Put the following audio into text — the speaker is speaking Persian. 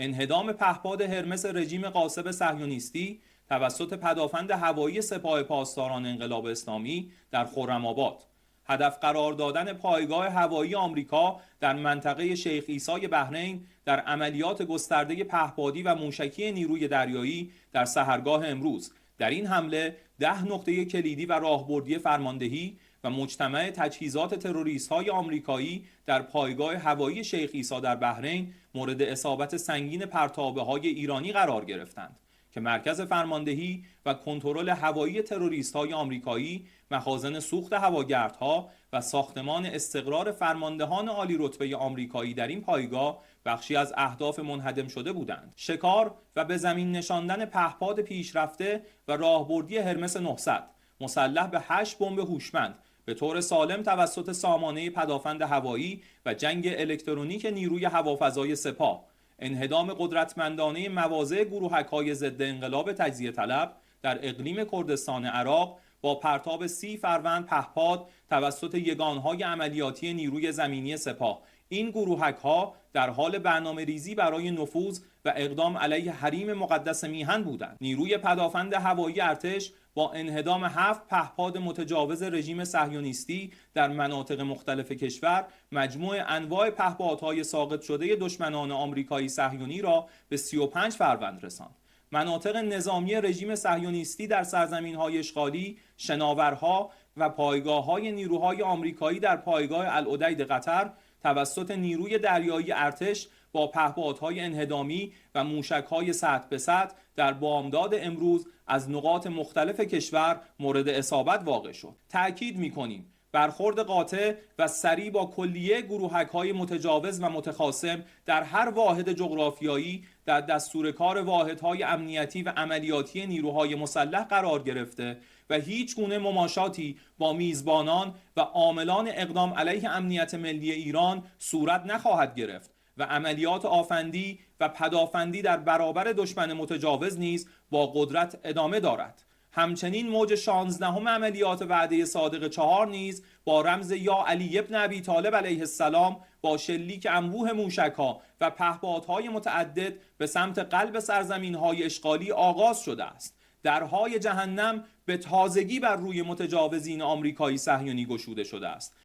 انهدام پهپاد هرمس رژیم غاصب صهیونیستی توسط پدافند هوایی سپاه پاسداران انقلاب اسلامی در خرم‌آباد، هدف قرار دادن پایگاه هوایی آمریکا در منطقه شیخ عیسی بحرین در عملیات گسترده پهپادی و موشکی نیروی دریایی در سحرگاه امروز. در این حمله 10 نقطه کلیدی و راهبردی فرماندهی و مجتمع تجهیزات تروریست‌های آمریکایی در پایگاه هوایی شیخ عیسی در بحرین مورد اصابت سنگین پرتابه‌های ایرانی قرار گرفتند که مرکز فرماندهی و کنترل هوایی تروریست‌های آمریکایی، مخازن سوخت هواگردها و ساختمان استقرار فرماندهان عالی رتبه آمریکایی در این پایگاه بخشی از اهداف منهدم شده بودند. شکار و به زمین نشاندن پهپاد پیشرفته و راهبردی هرمس 900 مسلح به 8 بمب هوشمند به طور سالم توسط سامانه پدافند هوایی و جنگ الکترونیک نیروی هوافضای سپاه، انهدام قدرتمندانه مواضع گروهک‌های ضد انقلاب تجزیه طلب در اقلیم کردستان عراق با پرتاب 30 فروند پهپاد توسط یگانهای عملیاتی نیروی زمینی سپاه. این گروهک‌ها در حال برنامه‌ریزی برای نفوذ و اقدام علیه حریم مقدس میهن بودند. نیروی پدافند هوایی ارتش با انهدام 7 پهپاد متجاوز رژیم صهیونیستی در مناطق مختلف کشور مجموع انواع پهپادهای ساقط شده دشمنان آمریکایی صهیونی را به 35 فروند رساند. مناطق نظامی رژیم صهیونیستی در سرزمین‌های اشغالی، شناورها و پایگاه‌های نیروهای آمریکایی در پایگاه العدید قطر توسط نیروی دریایی ارتش با پهپادهای انهدامی و موشک‌های سطح به سطح در بامداد امروز از نقاط مختلف کشور مورد اصابت واقع شد. تأکید می‌کنیم برخورد قاطع و سریع با کلیه گروهک‌های متجاوز و متخاصم در هر واحد جغرافیایی در دستور کار واحدهای امنیتی و عملیاتی نیروهای مسلح قرار گرفته و هیچ گونه مماشاتی با میزبانان و عاملان اقدام علیه امنیت ملی ایران صورت نخواهد گرفت و عملیات آفندی و پدافندی در برابر دشمن متجاوز نیز با قدرت ادامه دارد. همچنین موج 16 عملیات وعده صادق 4 نیز با رمز یا علی ابن ابی طالب علیه السلام با شلیک انبوه موشک‌ها و پهپادهای متعدد به سمت قلب سرزمین‌های اشغالی آغاز شده است. درهای جهنم به تازگی بر روی متجاوزین آمریکایی صهیونی گشوده شده است.